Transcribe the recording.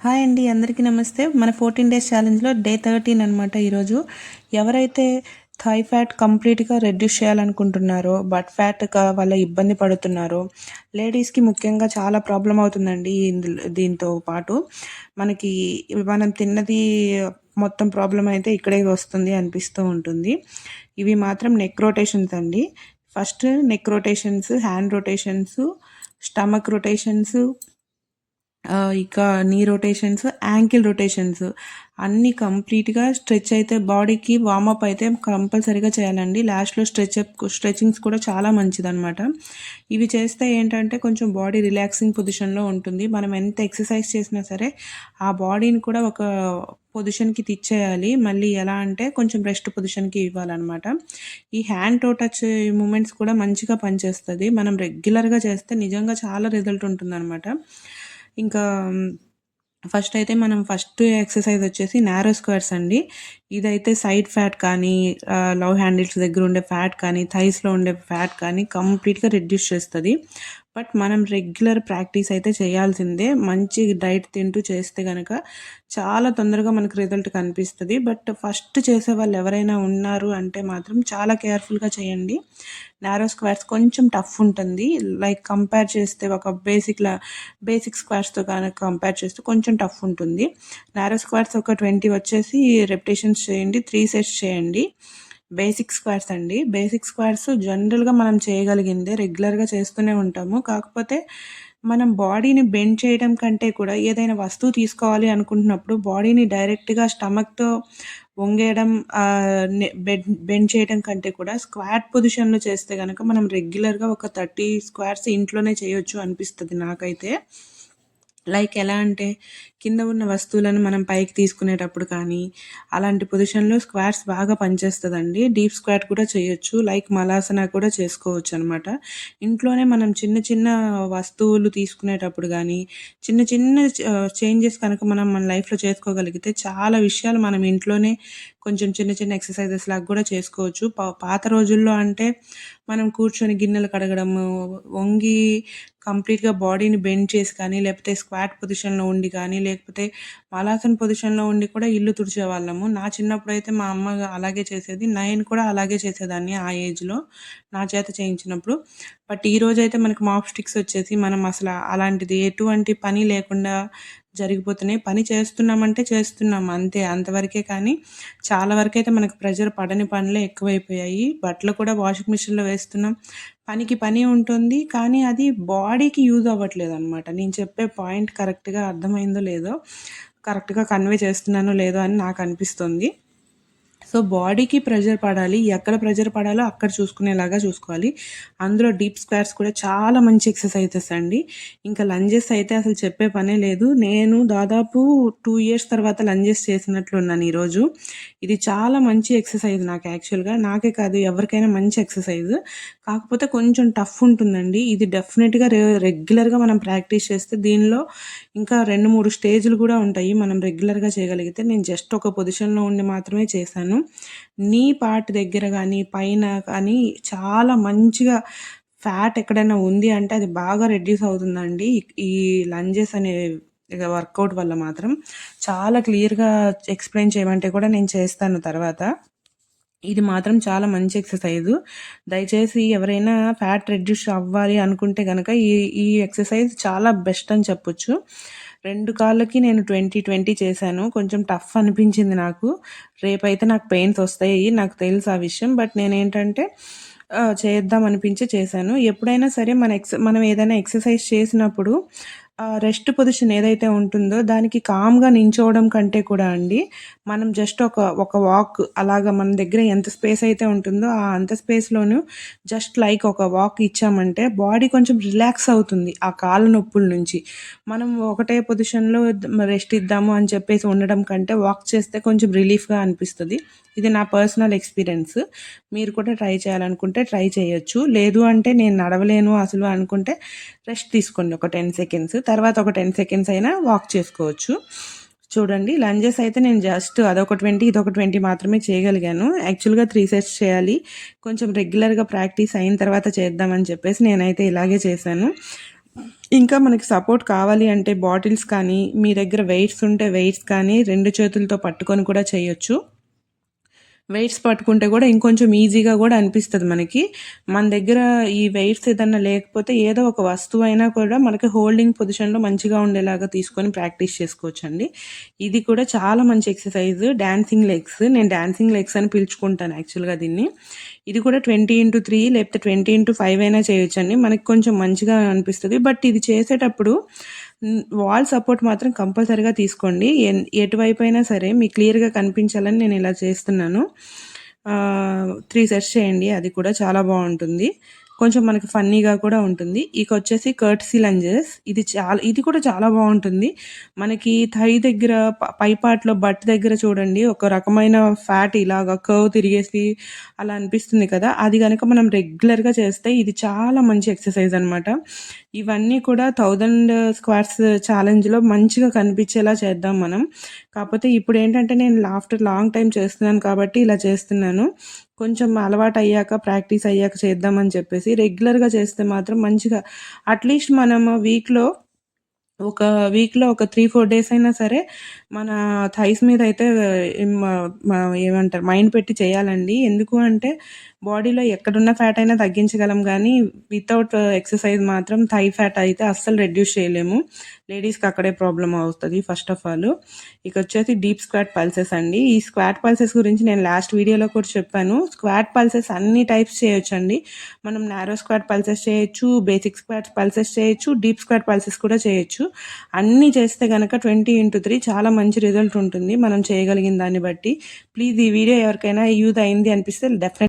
Hi అండి, అందరికీ నమస్తే. మన 14 డేస్ ఛాలెంజ్లో డే 13 అనమాట ఈరోజు. ఎవరైతే థై ఫ్యాట్ కంప్లీట్గా రెడ్యూస్ చేయాలనుకుంటున్నారో, బట్ ఫ్యాట్ వల్ల ఇబ్బంది పడుతున్నారో, లేడీస్కి ముఖ్యంగా చాలా ప్రాబ్లం అవుతుందండి. దీంతో పాటు మనకి మనం తిన్నది మొత్తం ప్రాబ్లం అయితే ఇక్కడే వస్తుంది అనిపిస్తూ ఉంటుంది. ఇవి మాత్రం నెక్ రొటేషన్స్ అండి. First neck rotations, hand rotations, stomach rotations, ఇక నీ రొటేషన్స్, యాంకిల్ రొటేషన్స్ అన్నీ కంప్లీట్గా స్ట్రెచ్ అయితే బాడీకి వార్మప్ అయితే కంపల్సరీగా చేయాలండి. లాస్ట్లో స్ట్రెచింగ్స్ కూడా చాలా మంచిదన్నమాట. ఇవి చేస్తే ఏంటంటే కొంచెం బాడీ రిలాక్సింగ్ పొజిషన్లో ఉంటుంది. మనం ఎంత ఎక్సర్సైజ్ చేసినా సరే ఆ బాడీని కూడా ఒక పొజిషన్కి తెచ్చేయాలి. మళ్ళీ ఎలా అంటే కొంచెం రెస్ట్ పొజిషన్కి ఇవ్వాలన్నమాట. ఈ హ్యాండ్ టు టచ్ మూమెంట్స్ కూడా మంచిగా పనిచేస్తుంది. మనం రెగ్యులర్గా చేస్తే నిజంగా చాలా రిజల్ట్ ఉంటుందన్నమాట. ఇంకా ఫస్ట్ ఎక్సర్సైజ్ వచ్చేసి నారో స్క్వేర్స్ అండి. ఇదైతే సైడ్ ఫ్యాట్ కానీ, లవ్ హ్యాండిల్స్ దగ్గర ఉండే ఫ్యాట్ కానీ, థైస్లో ఉండే ఫ్యాట్ కానీ కంప్లీట్గా రిడ్యూస్ చేస్తుంది. బట్ మనం రెగ్యులర్ ప్రాక్టీస్ అయితే చేయాల్సిందే. మంచి డైట్ తింటూ చేస్తే కనుక చాలా తొందరగా మనకు రిజల్ట్ కనిపిస్తుంది. బట్ ఫస్ట్ చేసే వాళ్ళు ఎవరైనా ఉన్నారు అంటే మాత్రం చాలా కేర్ఫుల్గా చేయండి. నారో స్క్వేర్స్ కొంచెం టఫ్ ఉంటుంది. లైక్ కంపేర్ చేస్తే ఒక బేసిక్ స్క్వేర్స్తో కనుక కంపేర్ చేస్తే కొంచెం టఫ్ ఉంటుంది. నారో స్క్వేర్స్ ఒక 20 వచ్చేసి రెపిటేషన్స్ చేయండి. 3 సెట్స్ చేయండి. బేసిక్ స్క్వేర్స్ అండి. బేసిక్ స్క్వేర్స్ జనరల్గా మనం చేయగలిగిందే, రెగ్యులర్గా చేస్తూనే ఉంటాము. కాకపోతే మనం బాడీని బెండ్ చేయడం కంటే కూడా ఏదైనా వస్తువు తీసుకోవాలి అనుకుంటున్నప్పుడు బాడీని డైరెక్ట్గా స్టమక్తో వంగేయడం, బెండ్ చేయడం కంటే కూడా స్క్వాట్ పొజిషన్లో చేస్తే కనుక మనం రెగ్యులర్గా ఒక 30 స్క్వాట్స్ ఇంట్లోనే చేయొచ్చు అనిపిస్తుంది నాకైతే. లైక్ ఎలా అంటే కింద ఉన్న వస్తువులను మనం పైకి తీసుకునేటప్పుడు కానీ అలాంటి పొజిషన్లో స్క్వాట్స్ బాగా పనిచేస్తుందండి. డీప్ స్క్వాట్ కూడా చేయొచ్చు. లైక్ మలాసన కూడా చేసుకోవచ్చు అనమాట. ఇంట్లోనే మనం చిన్న చిన్న వస్తువులు తీసుకునేటప్పుడు కానీ చిన్న చిన్న చేంజెస్ కనుక మనం మన లైఫ్లో చేసుకోగలిగితే చాలా విషయాలు మనం ఇంట్లోనే కొంచెం చిన్న చిన్న ఎక్సర్సైజెస్ లాగా కూడా చేసుకోవచ్చు. పాత రోజుల్లో అంటే మనం కూర్చొని గిన్నెలు కడగడము, వంగి కంప్లీట్గా బాడీని బెండ్ చేసి కానీ, లేకపోతే స్క్వాట్ పొజిషన్లో ఉండి కానీ, లేకపోతే మలాసన్ పొజిషన్లో ఉండి కూడా ఇల్లు తుడిచేవాళ్ళము. నా చిన్నప్పుడు అయితే మా అమ్మ అలాగే చేసేది. నేను కూడా అలాగే చేసేదాన్ని ఆ ఏజ్లో నా చేత చేయించినప్పుడు. బట్ ఈరోజైతే మనకి మాప్ స్టిక్స్ వచ్చేసి మనం అసలు అలాంటిది ఎటువంటి పని లేకుండా జరిగిపోతున్నాయి. పని చేస్తున్నామంటే చేస్తున్నాం అంతే, అంతవరకే. కానీ చాలా వరకైతే మనకు ప్రెషర్ పడని పనులే ఎక్కువైపోయాయి. బట్టలు కూడా వాషింగ్ మిషన్లో వేస్తున్నాం. పనికి పని ఉంటుంది, కానీ అది బాడీకి యూజ్ అవ్వట్లేదు అనమాట. నేను చెప్పే పాయింట్ కరెక్ట్గా అర్థమైందో లేదో, కరెక్ట్గా కన్వే చేస్తున్నానో లేదో అని నాకు అనిపిస్తుంది. సో బాడీకి ప్రెషర్ పడాలి, ఎక్కడ ప్రెషర్ పడాలో అక్కడ చూసుకునేలాగా చూసుకోవాలి. అందులో డీప్ స్క్వాట్స్ కూడా చాలా మంచి ఎక్సర్సైజెస్ అండి. ఇంకా లంజెస్ అయితే అసలు చెప్పే పనే లేదు. నేను దాదాపు 2 ఇయర్స్ తర్వాత లంజెస్ చేసినట్లున్నాను ఈరోజు. ఇది చాలా మంచి ఎక్సర్సైజ్ నాకు యాక్చువల్గా, నాకే కాదు ఎవరికైనా మంచి ఎక్సర్సైజ్. కాకపోతే కొంచెం టఫ్ ఉంటుందండి. ఇది డెఫినెట్గా రెగ్యులర్గా మనం ప్రాక్టీస్ చేస్తే దీనిలో ఇంకా 2-3 స్టేజ్లు కూడా ఉంటాయి మనం రెగ్యులర్గా చేయగలిగితే. నేను జస్ట్ ఒక పొజిషన్లో ఉండి మాత్రమే చేశాను. నీ పార్ట్ దగ్గర కానీ పైన కానీ చాలా మంచిగా ఫ్యాట్ ఎక్కడైనా ఉంది అంటే అది బాగా రెడ్యూస్ అవుతుందండి. ఈ లంజెస్ అనే వర్కౌట్ వల్ల మాత్రం చాలా క్లియర్గా ఎక్స్ప్లెయిన్ చేయమంటే కూడా నేను చేస్తాను తర్వాత. ఇది మాత్రం చాలా మంచి ఎక్సర్సైజు. దయచేసి ఎవరైనా ఫ్యాట్ రెడ్యూస్ అవ్వాలి అనుకుంటే కనుక ఈ ఎక్సర్సైజ్ చాలా బెస్ట్ అని చెప్పొచ్చు. 2 కాళ్ళకి నేను 20 చేశాను. కొంచెం టఫ్ అనిపించింది నాకు. రేపైతే నాకు పెయిన్స్ వస్తాయి, నాకు తెలుసు ఆ విషయం. బట్ నేనేంటంటే చేద్దాం అనిపించి చేశాను. ఎప్పుడైనా సరే మనం ఏదైనా ఎక్సర్సైజ్ చేసినప్పుడు రెస్ట్ పొజిషన్ ఏదైతే ఉంటుందో దానికి కామ్గా నించోవడం కంటే కూడా అండి, మనం జస్ట్ ఒక వాక్ అలాగా మన దగ్గర ఎంత స్పేస్ అయితే ఉంటుందో అంత స్పేస్లోనూ జస్ట్ లైక్ ఒక వాక్ ఇచ్చామంటే బాడీ కొంచెం రిలాక్స్ అవుతుంది ఆ కాళ్ళ నొప్పుల నుంచి. మనం ఒకటే పొజిషన్లో రెస్ట్ ఇద్దాము అని చెప్పేసి ఉండడం కంటే వాక్ చేస్తే కొంచెం రిలీఫ్గా అనిపిస్తుంది. ఇది నా పర్సనల్ ఎక్స్పీరియన్స్. మీరు కూడా ట్రై చేయాలనుకుంటే ట్రై చేయొచ్చు. లేదు అంటే నేను నడవలేను అసలు అనుకుంటే రెస్ట్ తీసుకోండి ఒక 10 సెకండ్స్. తర్వాత ఒక 10 సెకండ్స్ అయినా వాక్ చేసుకోవచ్చు. చూడండి, లంజెస్ అయితే నేను జస్ట్ అదొక 20 ఇదొక 20 మాత్రమే చేయగలిగాను. యాక్చువల్గా 3 సెట్స్ చేయాలి. కొంచెం రెగ్యులర్గా ప్రాక్టీస్ అయిన తర్వాత చేద్దామని చెప్పేసి నేనైతే ఇలాగే చేశాను. ఇంకా మనకి సపోర్ట్ కావాలి అంటే బాటిల్స్ కానీ, మీ దగ్గర వెయిట్స్ ఉంటే వెయిట్స్ కానీ 2 చేతులతో పట్టుకొని కూడా చేయొచ్చు. వెయిట్స్ పట్టుకుంటే కూడా ఇంకొంచెం ఈజీగా కూడా అనిపిస్తది మనకి. మన దగ్గర ఈ వెయిట్స్ ఏదన్నా లేకపోతే ఏదో ఒక వస్తువైనా కూడా మనకి హోల్డింగ్ పొజిషన్‌లో మంచిగా ఉండేలాగా తీసుకొని ప్రాక్టీస్ చేసుకోవచ్చండి. ఇది కూడా చాలా మంచి ఎక్సర్‌సైజ్ డాన్సింగ్ లెగ్స్. నేను డాన్సింగ్ లెగ్స్ అని పిలుచుకుంటాను యాక్చువల్‌గా దీన్ని. ఇది కూడా 20/3 లేకపోతే 20/5 అయినా చేయొచ్చండి. మనకి కొంచెం మంచిగా అనిపిస్తది. బట్ ఇది చేసేటప్పుడు వాల్ సపోర్ట్ మాత్రం కంపల్సరీగా తీసుకోండి. ఎటువైపైనా సరే మీకు క్లియర్‌గా కనిపించాలని నేను ఇలా చేస్తున్నాను. 3 సెట్స్ చేయండి. అది కూడా చాలా బావుంటుంది. కొంచెం మనకి ఫన్నీగా కూడా ఉంటుంది. ఇకొచ్చేసి కర్ట్సీ లంజెస్. ఇది కూడా చాలా బావుంటుంది. మనకి థై దగ్గర పై పార్ట్‌లో బట్ దగ్గర చూడండి ఒక రకమైన ఫ్యాట్ ఇలాగా కర్వ్ తిరిగేసి అలా అనిపిస్తుంది కదా! అది గనక మనం రెగ్యులర్‌గా చేస్తే ఇది చాలా మంచి ఎక్సర్‌సైజ్ అనమాట. ఇవన్నీ కూడా 1000 స్క్వాట్స్ ఛాలెంజ్‌లో మంచిగా కనిపించేలా చేద్దాం మనం. కాపోతే ఇప్పుడేంటంటే నేను ఆఫ్టర్ లాంగ్ టైమ్ చేస్తున్నాను కాబట్టి ఇలా చేస్తున్నాను. కొంచెం అలవాటయ్యాక, ప్రాక్టీస్ అయ్యాక చేద్దామని చెప్పేసి రెగ్యులర్‌గా చేస్తే మాత్రం మంచిగా అట్‌లీస్ట్ మనము వీక్‌లో ఒక 3, 4 డేస్ అయినా సరే మన థైస్ మీద అయితే మ మ ఏమంటారు మైండ్ పెట్టి చేయాలండి. ఎందుకు అంటే బాడీలో ఎక్కడున్న ఫ్యాట్ అయినా తగ్గించగలం గానీ వితౌట్ ఎక్సర్సైజ్ మాత్రం థై ఫ్యాట్ అయితే అస్సలు రెడ్యూస్ చేయలేము. లేడీస్‌కి అక్కడే ప్రాబ్లమ్ అవుతది ఫస్ట్ ఆఫ్ ఆల్. ఇకొచ్చేసి డీప్ స్క్వాట్ పల్సెస్ అండి. ఈ స్క్వాట్ పల్సెస్ గురించి నేను లాస్ట్ వీడియోలో కూడా చెప్పాను. స్క్వాట్ పల్సెస్ అన్ని టైప్స్ చేయొచ్చండి. మనం నారో స్క్వాట్ పల్సెస్ చేయొచ్చు, బేసిక్ స్క్వాట్ పల్సెస్ చేయొచ్చు, డీప్ స్క్వాట్ పల్సెస్ కూడా చేయొచ్చు. అన్నీ చేస్తే గనక 20/3 చాలా మంచి రిజల్ట్ ఉంటుంది. మనం చేయగలిగిన దాన్ని బట్టి. ప్లీజ్ ఈ వీడియో ఎవరికైనా యూజ్ అయింది అనిపిస్తే